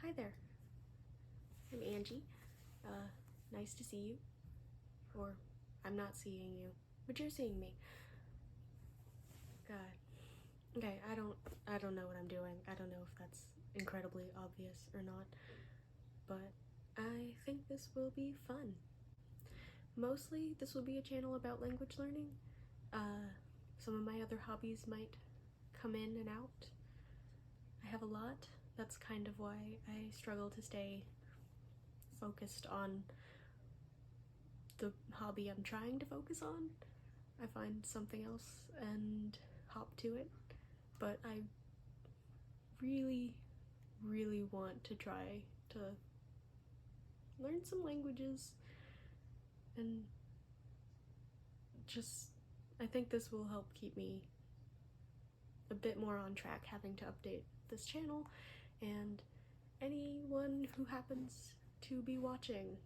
Hi there. I'm Angie. Nice to see you. Or, I'm not seeing you, but you're seeing me. God. Okay, I don't know what I'm doing. I don't know if that's incredibly obvious or not, but I think this will be fun. Mostly, this will be a channel about language learning. Some of my other hobbies might come in and out. I have a lot. That's kind of why I struggle to stay focused on the hobby I'm trying to focus on. I find something else and hop to it, but I really want to try to learn some languages, and just I think this will help keep me a bit more on track, having to update this channel, and anyone who happens to be watching.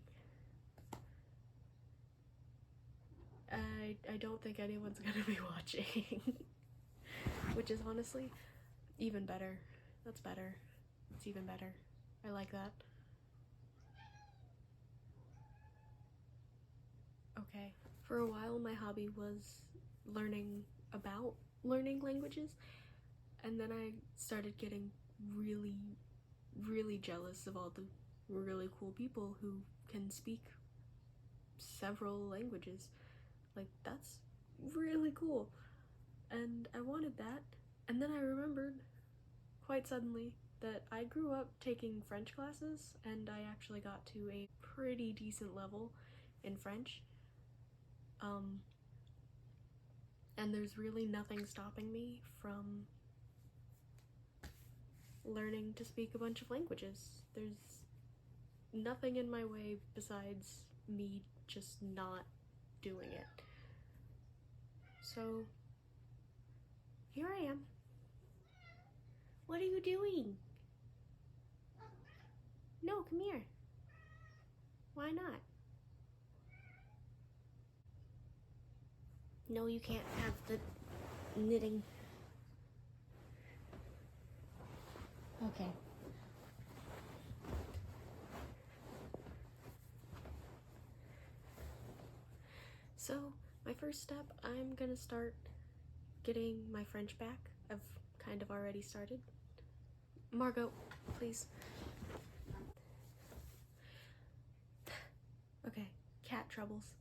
I don't think anyone's gonna be watching, which is honestly even better. That's better. It's even better. I like that. Okay. For a while, my hobby was learning about learning languages, and then I started getting really jealous of all the really cool people who can speak several languages. Like, that's really cool. And I wanted that. And then I remembered quite suddenly that I grew up taking French classes, and I actually got to a pretty decent level in French. And there's really nothing stopping me from learning to speak a bunch of languages. There's nothing in my way besides me just not doing it. So, here I am. What are you doing? No, come here. Why not? No, you can't have the knitting. Okay. So, my first step, I'm gonna start getting my French back. I've kind of already started. Margot, please. Okay, cat troubles.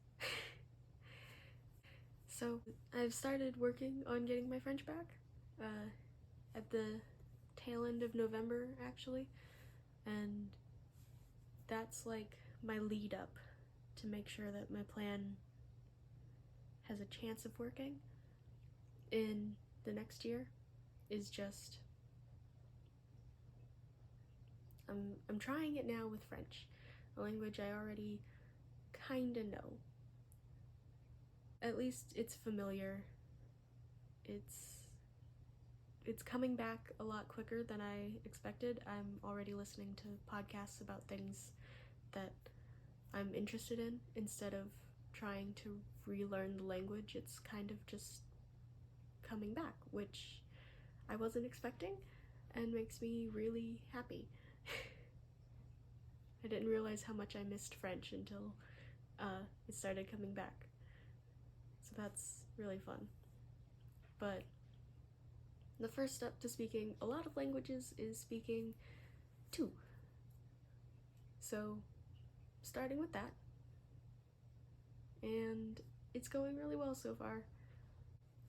So, I've started working on getting my French back at the tail end of November, actually, and that's like my lead up to make sure that my plan has a chance of working in the next year. Is just I'm trying it now with French, a language I already kinda know. At least it's familiar. It's coming back a lot quicker than I expected. I'm already listening to podcasts about things that I'm interested in instead of trying to relearn the language. It's kind of just coming back, which I wasn't expecting and makes me really happy. I didn't realize how much I missed French until it started coming back. So that's really fun. But the first step to speaking a lot of languages is speaking 2. So, starting with that. And it's going really well so far.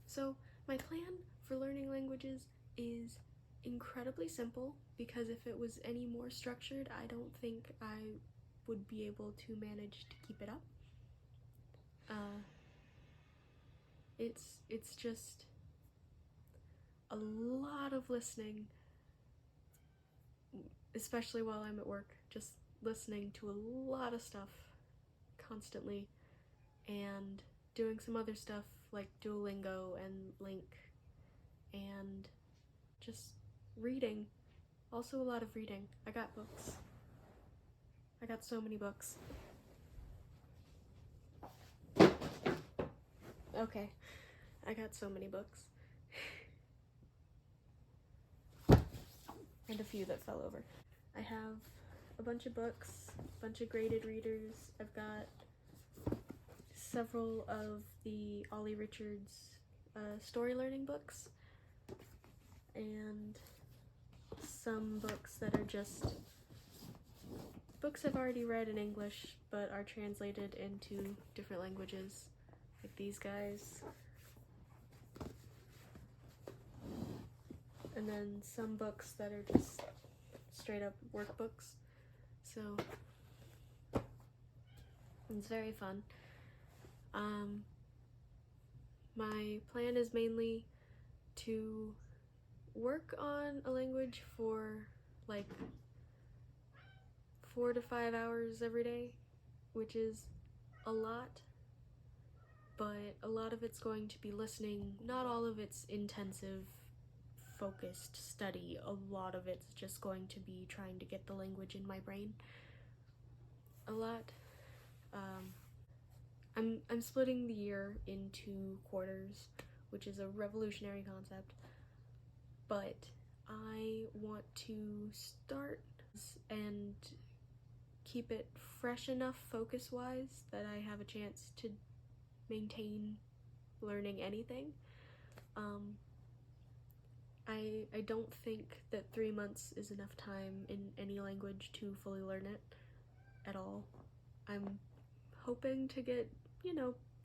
So, my plan for learning languages is incredibly simple, because if it was any more structured, I don't think I would be able to manage to keep it up. It's just a lot of listening, especially while I'm at work, just listening to a lot of stuff constantly, and doing some other stuff like Duolingo and Link, and just reading. Also a lot of reading. I got books. I got so many books. Okay, I got so many books. And a few that fell over. I have a bunch of books, a bunch of graded readers. I've got several of the Ollie Richards story learning books, and some books that are just books I've already read in English but are translated into different languages, like these guys. And then some books that are just straight up workbooks. So it's very fun. My plan is mainly to work on a language for like 4 to 5 hours every day, which is a lot, but a lot of it's going to be listening. Not all of it's intensive, focused study. A lot of it's just going to be trying to get the language in my brain. A lot. I'm splitting the year into quarters, which is a revolutionary concept, but I want to start and keep it fresh enough focus-wise that I have a chance to maintain learning anything. I don't think that 3 months is enough time in any language to fully learn it at all. I'm hoping to get,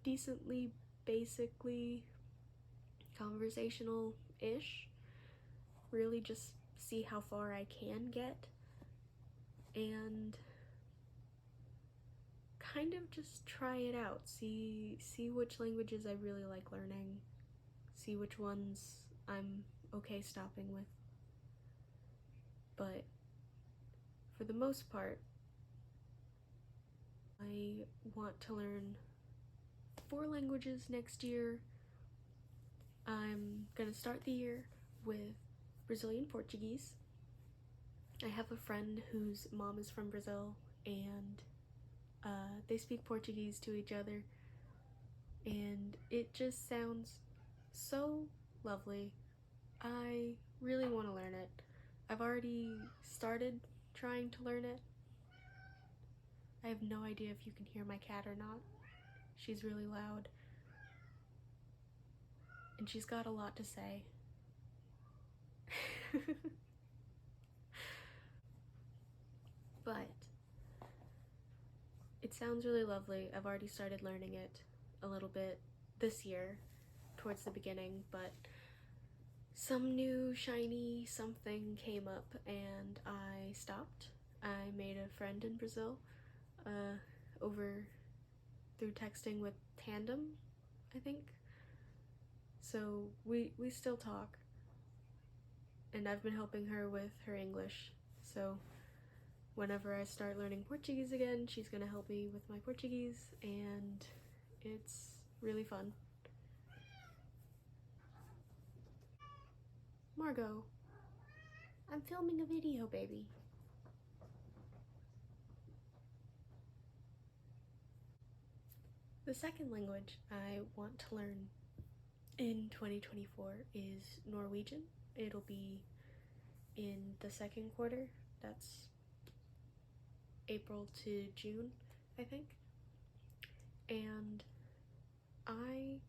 decently, basically conversational-ish. Really just see how far I can get, and kind of just try it out. See which languages I really like learning. See which ones I'm okay stopping with. But for the most part, I want to learn 4 languages next year. I'm gonna start the year with Brazilian Portuguese. I have a friend whose mom is from Brazil, and they speak Portuguese to each other, and it just sounds so lovely. I really want to learn it. I've already started trying to learn it. I have no idea if you can hear my cat or not. She's really loud, and she's got a lot to say. But it sounds really lovely. I've already started learning it a little bit this year, towards the beginning, but some new shiny something came up and I stopped. I made a friend in Brazil over through texting with Tandem, I think. So we still talk, and I've been helping her with her English. So whenever I start learning Portuguese again, she's gonna help me with my Portuguese, and it's really fun. Margot, I'm filming a video, baby. The second language I want to learn in 2024 is Norwegian. It'll be in the second quarter. That's April to June, I think. And I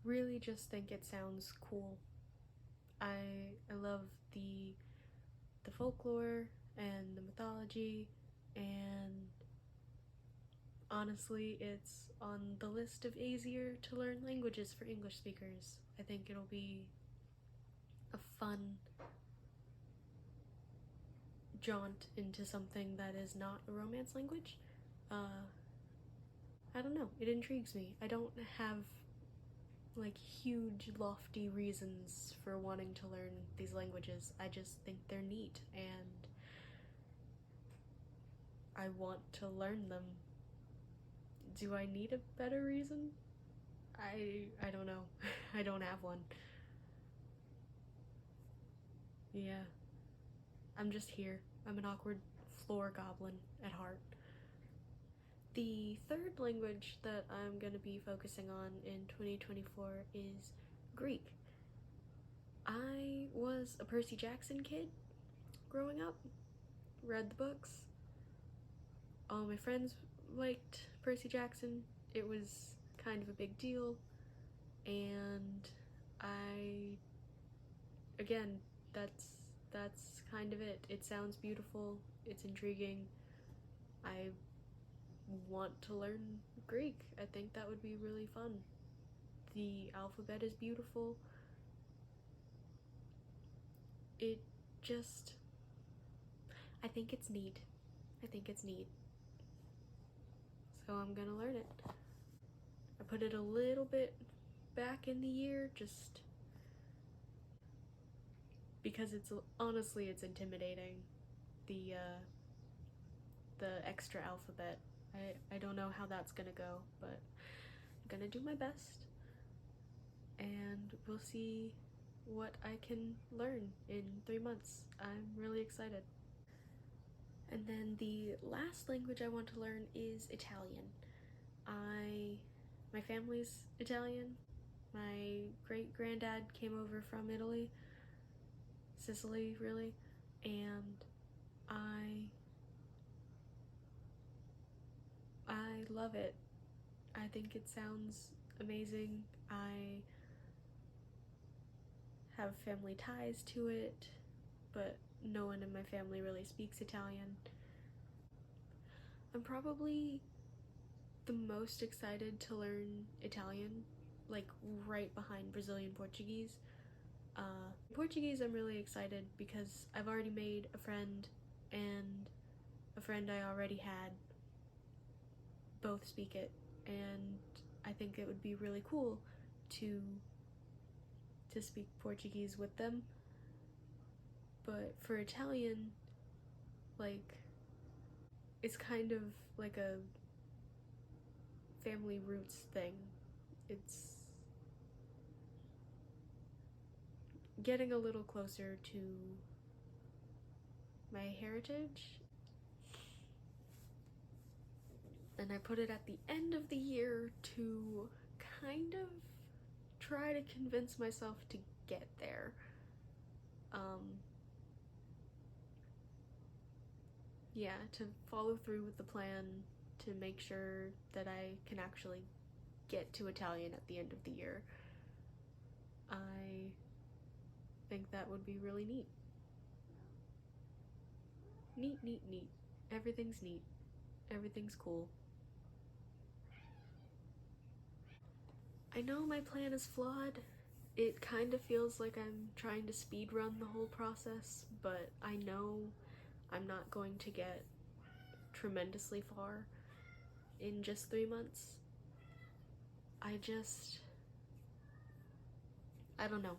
really just think it sounds cool. I love the folklore and the mythology, and honestly, it's on the list of easier to learn languages for English speakers. I think it'll be a fun jaunt into something that is not a Romance language. I don't know, it intrigues me. I don't have like huge lofty reasons for wanting to learn these languages. I just think they're neat and I want to learn them. Do I need a better reason? I don't know. I don't have one. Yeah. I'm just here. I'm an awkward floor goblin at heart. The third language that I'm going to be focusing on in 2024 is Greek. I was a Percy Jackson kid growing up, read the books. All my friends liked Percy Jackson. It was kind of a big deal, and again, that's kind of it. It sounds beautiful, it's intriguing. I want to learn Greek. I think that would be really fun. The alphabet is beautiful. It just, I think it's neat. I think it's neat. So I'm gonna learn it. I put it a little bit back in the year just because it's honestly it's intimidating. The extra alphabet. I don't know how that's gonna go, but I'm gonna do my best, and we'll see what I can learn in 3 months. I'm really excited. And then the last language I want to learn is Italian. My family's Italian. My great-granddad came over from Italy, Sicily really, and I love it. I think it sounds amazing. I have family ties to it, but no one in my family really speaks Italian. I'm probably the most excited to learn Italian, like right behind Brazilian Portuguese. Portuguese I'm really excited because I've already made a friend, and a friend I already had both speak it, and I think it would be really cool to speak Portuguese with them. But for Italian, like, it's kind of like a family roots thing. It's getting a little closer to my heritage. And I put it at the end of the year to kind of try to convince myself to get there. Yeah, to follow through with the plan, to make sure that I can actually get to Italian at the end of the year. I think that would be really neat. Neat, neat, neat. Everything's neat. Everything's cool. I know my plan is flawed. It kind of feels like I'm trying to speedrun the whole process, but I know I'm not going to get tremendously far in just 3 months. I don't know.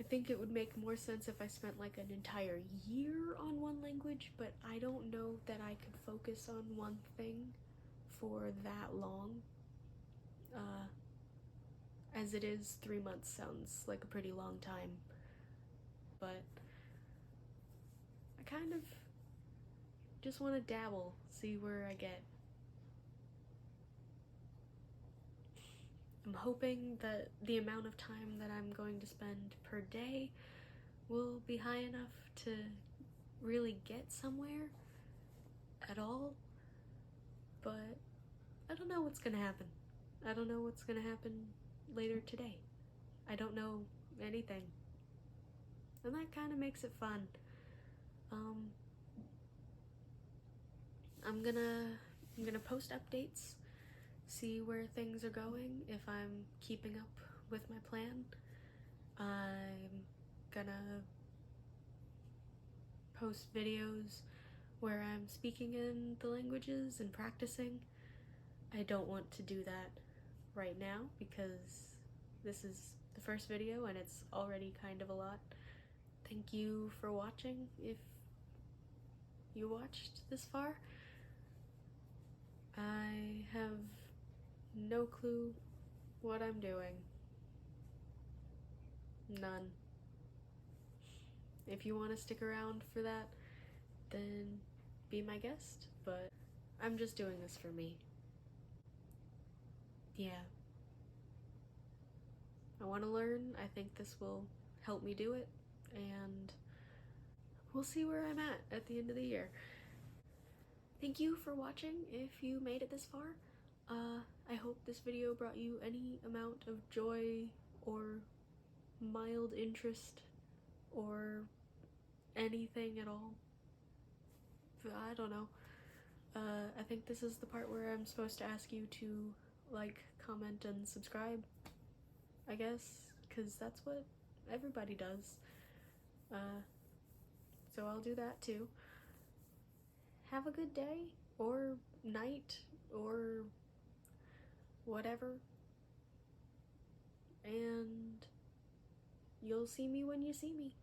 I think it would make more sense if I spent like an entire year on one language, but I don't know that I could focus on one thing for that long. As it is, 3 months sounds like a pretty long time, but I kind of just want to dabble, see where I get. I'm hoping that the amount of time that I'm going to spend per day will be high enough to really get somewhere at all, but I don't know what's gonna happen. I don't know what's gonna happen later today. I don't know anything, and that kind of makes it fun. I'm gonna post updates, see where things are going, if I'm keeping up with my plan. I'm gonna post videos where I'm speaking in the languages and practicing. I don't want to do that right now because this is the first video and it's already kind of a lot. Thank you for watching if you watched this far. I have no clue what I'm doing. None. If you want to stick around for that, then be my guest, but I'm just doing this for me. Yeah. I want to learn. I think this will help me do it, and we'll see where I'm at the end of the year. Thank you for watching if you made it this far. I hope this video brought you any amount of joy or mild interest or anything at all. I don't know. I think this is the part where I'm supposed to ask you to like, comment, and subscribe, I guess, because that's what everybody does. So I'll do that too. Have a good day, or night, or whatever, and you'll see me when you see me.